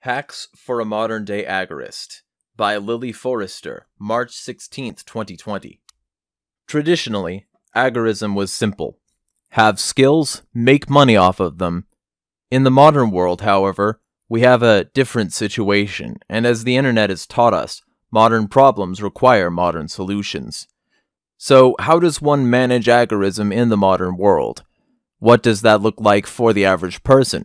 Hacks for a Modern-Day Agorist by Lily Forrester, March 16, 2020. Traditionally, agorism was simple. Have skills, make money off of them. In the modern world, however, we have a different situation, and as the internet has taught us, modern problems require modern solutions. So, how does one manage agorism in the modern world? What does that look like for the average person?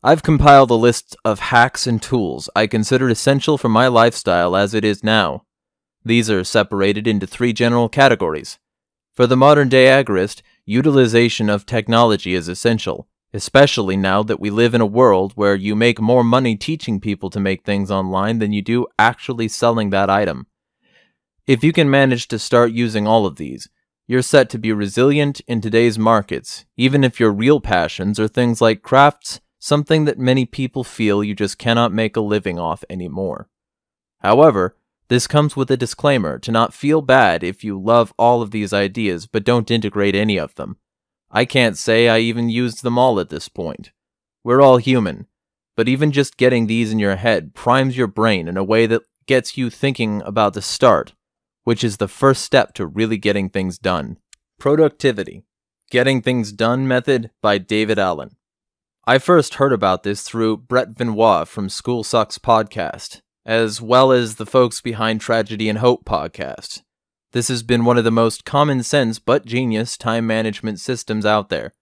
I've compiled a list of hacks and tools I consider essential for my lifestyle as it is now. These are separated into three general categories. For the modern-day agorist, utilization of technology is essential, especially now that we live in a world where you make more money teaching people to make things online than you do actually selling that item. If you can manage to start using all of these, you're set to be resilient in today's markets, even if your real passions are things like crafts, something that many people feel you just cannot make a living off anymore. However, this comes with a disclaimer to not feel bad if you love all of these ideas but don't integrate any of them. I can't say I even used them all at this point. We're all human, but even just getting these in your head primes your brain in a way that gets you thinking about the start, which is the first step to really getting things done. Productivity. Getting Things Done Method by David Allen. I first heard about this through Brett Benoit from School Sucks podcast, as well as the folks behind Tragedy and Hope podcast. This has been one of the most common sense but genius time management systems out there.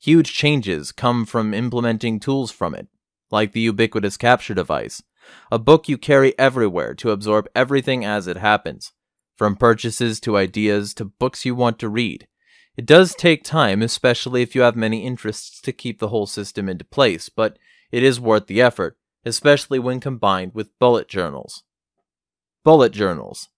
Huge changes come from implementing tools from it, like the ubiquitous capture device, a book you carry everywhere to absorb everything as it happens, from purchases to ideas to books you want to read. It does take time, especially if you have many interests, to keep the whole system into place, but it is worth the effort, especially when combined with bullet journals. Bullet journals.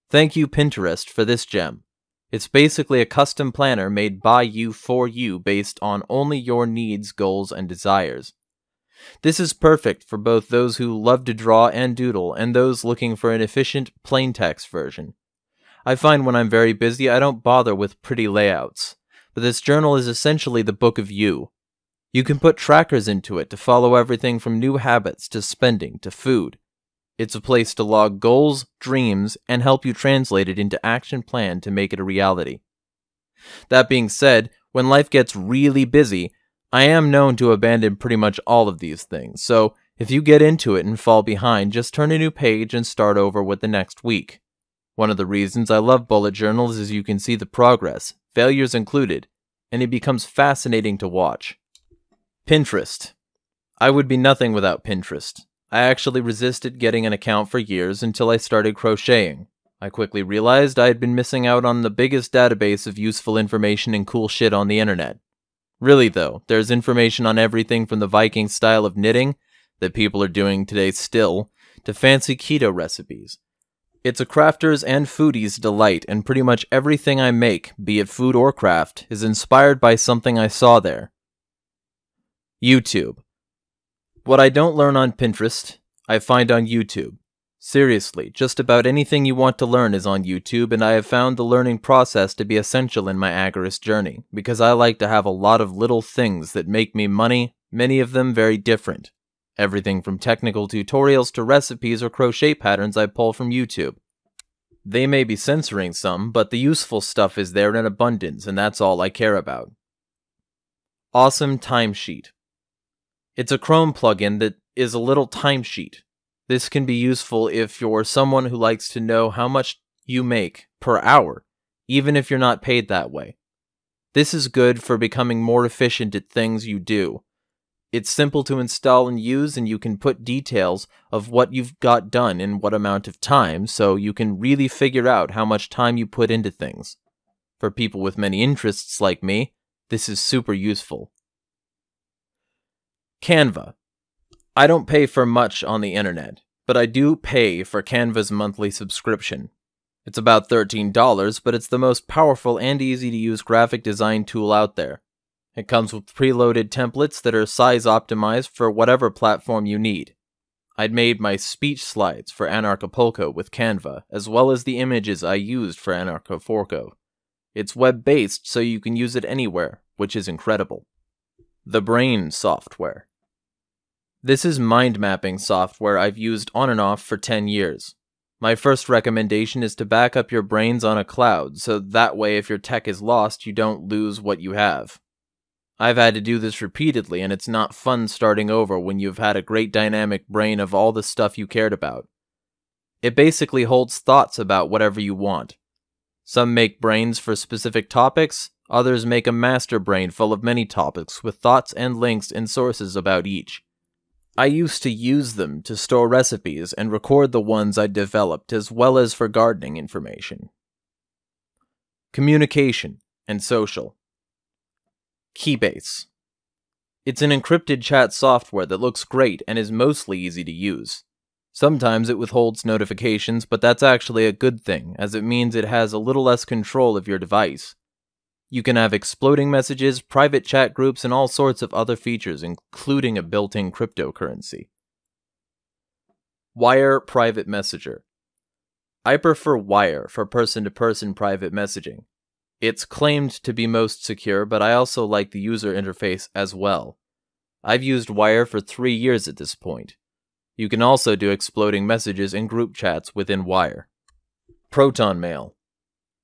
Thank you, Pinterest, for this gem. It's basically a custom planner made by you for you based on only your needs, goals, and desires. This is perfect for both those who love to draw and doodle and those looking for an efficient, plain text version. I find when I'm very busy, I don't bother with pretty layouts, but this journal is essentially the book of you. You can put trackers into it to follow everything from new habits to spending to food. It's a place to log goals, dreams, and help you translate it into action plan to make it a reality. That being said, when life gets really busy, I am known to abandon pretty much all of these things, so if you get into it and fall behind, just turn a new page and start over with the next week. One of the reasons I love bullet journals is you can see the progress, failures included, and it becomes fascinating to watch. Pinterest. I would be nothing without Pinterest. I actually resisted getting an account for years until I started crocheting. I quickly realized I had been missing out on the biggest database of useful information and cool shit on the internet. Really though, there's information on everything from the Viking style of knitting, that people are doing today still, to fancy keto recipes. It's a crafter's and foodie's delight, and pretty much everything I make, be it food or craft, is inspired by something I saw there. YouTube. What I don't learn on Pinterest, I find on YouTube. Seriously, just about anything you want to learn is on YouTube, and I have found the learning process to be essential in my agorist journey, because I like to have a lot of little things that make me money, many of them very different. Everything from technical tutorials to recipes or crochet patterns I pull from YouTube. They may be censoring some, but the useful stuff is there in abundance, and that's all I care about. Awesome Timesheet. It's a Chrome plugin that is a little timesheet. This can be useful if you're someone who likes to know how much you make per hour, even if you're not paid that way. This is good for becoming more efficient at things you do. It's simple to install and use, and you can put details of what you've got done in what amount of time, so you can really figure out how much time you put into things. For people with many interests like me, this is super useful. Canva. I don't pay for much on the internet, but I do pay for Canva's monthly subscription. It's about $13, but it's the most powerful and easy to use graphic design tool out there. It comes with preloaded templates that are size optimized for whatever platform you need. I'd made my speech slides for Anarchapulco with Canva, as well as the images I used for Anarchaforco. It's web-based, so you can use it anywhere, which is incredible. The Brain software. This is mind mapping software I've used on and off for 10 years. My first recommendation is to back up your brains on a cloud, so that way if your tech is lost, you don't lose what you have. I've had to do this repeatedly, and it's not fun starting over when you've had a great dynamic brain of all the stuff you cared about. It basically holds thoughts about whatever you want. Some make brains for specific topics, others make a master brain full of many topics with thoughts and links and sources about each. I used to use them to store recipes and record the ones I developed, as well as for gardening information. Communication and social. Keybase. It's an encrypted chat software that looks great and is mostly easy to use. Sometimes it withholds notifications, but that's actually a good thing, as it means it has a little less control of your device. You can have exploding messages, private chat groups, and all sorts of other features, including a built-in cryptocurrency. Wire Private Messenger. I prefer Wire for person-to-person private messaging. It's claimed to be most secure, but I also like the user interface as well. I've used Wire for 3 years at this point. You can also do exploding messages and group chats within Wire. Proton Mail.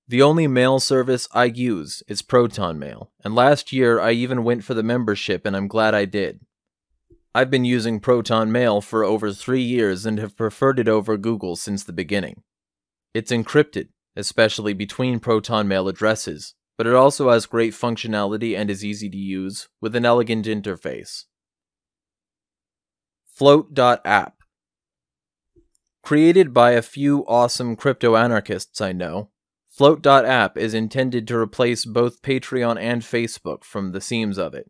The only mail service I use is Proton Mail, and last year I even went for the membership, and I'm glad I did. I've been using Proton Mail for over 3 years and have preferred it over Google since the beginning. It's encrypted, especially between Proton Mail addresses, but it also has great functionality and is easy to use, with an elegant interface. Float.app. Created by a few awesome crypto-anarchists I know, Float.app is intended to replace both Patreon and Facebook from the seams of it.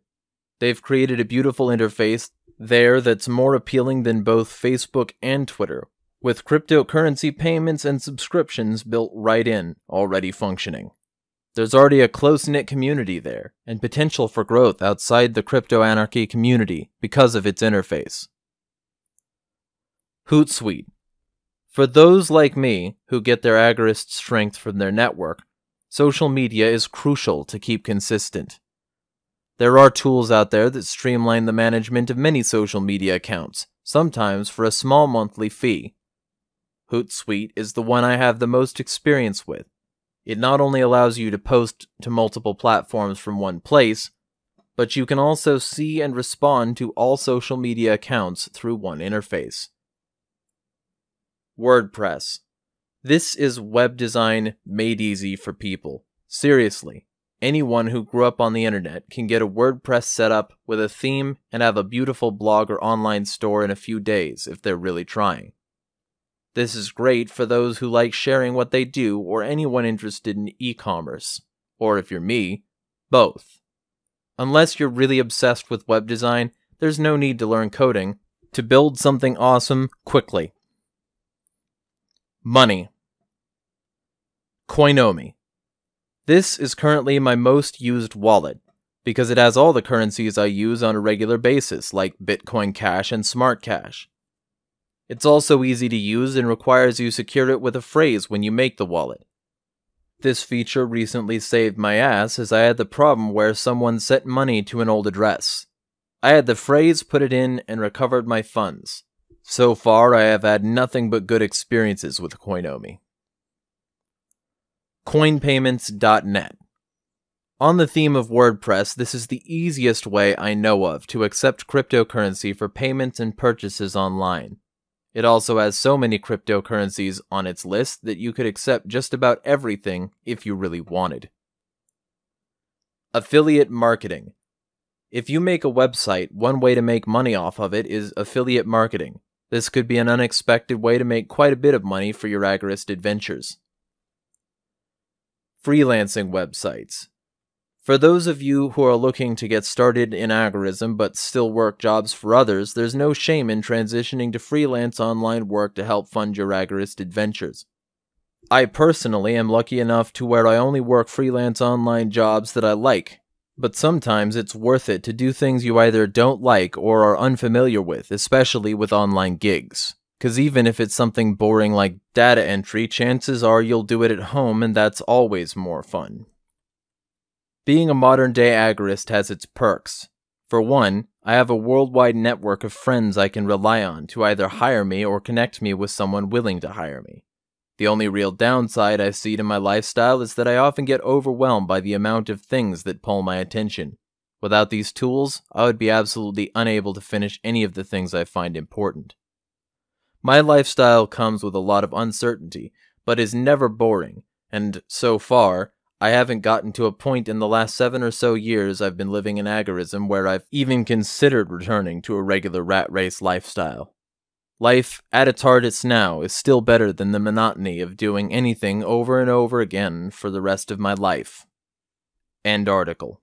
They've created a beautiful interface there that's more appealing than both Facebook and Twitter, with cryptocurrency payments and subscriptions built right in, already functioning. There's already a close-knit community there, and potential for growth outside the crypto-anarchy community because of its interface. Hootsuite. For those like me, who get their agorist strength from their network, social media is crucial to keep consistent. There are tools out there that streamline the management of many social media accounts, sometimes for a small monthly fee. Hootsuite is the one I have the most experience with. It not only allows you to post to multiple platforms from one place, but you can also see and respond to all social media accounts through one interface. Wordpress. This is web design made easy for people. Seriously, anyone who grew up on the internet can get a WordPress setup with a theme and have a beautiful blog or online store in a few days if they're really trying. This is great for those who like sharing what they do or anyone interested in e-commerce, or if you're me, both. Unless you're really obsessed with web design, there's no need to learn coding to build something awesome quickly. Money. Coinomi. This is currently my most used wallet, because it has all the currencies I use on a regular basis, like Bitcoin Cash and Smart Cash. It's also easy to use and requires you secure it with a phrase when you make the wallet. This feature recently saved my ass as I had the problem where someone sent money to an old address. I had the phrase, put it in, and recovered my funds. So far, I have had nothing but good experiences with Coinomi. Coinpayments.net. On the theme of WordPress, this is the easiest way I know of to accept cryptocurrency for payments and purchases online. It also has so many cryptocurrencies on its list that you could accept just about everything if you really wanted. Affiliate marketing. If you make a website, one way to make money off of it is affiliate marketing. This could be an unexpected way to make quite a bit of money for your agorist adventures. Freelancing websites. For those of you who are looking to get started in agorism but still work jobs for others, there's no shame in transitioning to freelance online work to help fund your agorist adventures. I personally am lucky enough to where I only work freelance online jobs that I like, but sometimes it's worth it to do things you either don't like or are unfamiliar with, especially with online gigs. Because even if it's something boring like data entry, chances are you'll do it at home, and that's always more fun. Being a modern-day agorist has its perks. For one, I have a worldwide network of friends I can rely on to either hire me or connect me with someone willing to hire me. The only real downside I see to my lifestyle is that I often get overwhelmed by the amount of things that pull my attention. Without these tools, I would be absolutely unable to finish any of the things I find important. My lifestyle comes with a lot of uncertainty, but is never boring, and so far, I haven't gotten to a point in the last 7 or so years I've been living in agorism where I've even considered returning to a regular rat race lifestyle. Life, at its hardest now, is still better than the monotony of doing anything over and over again for the rest of my life. End article.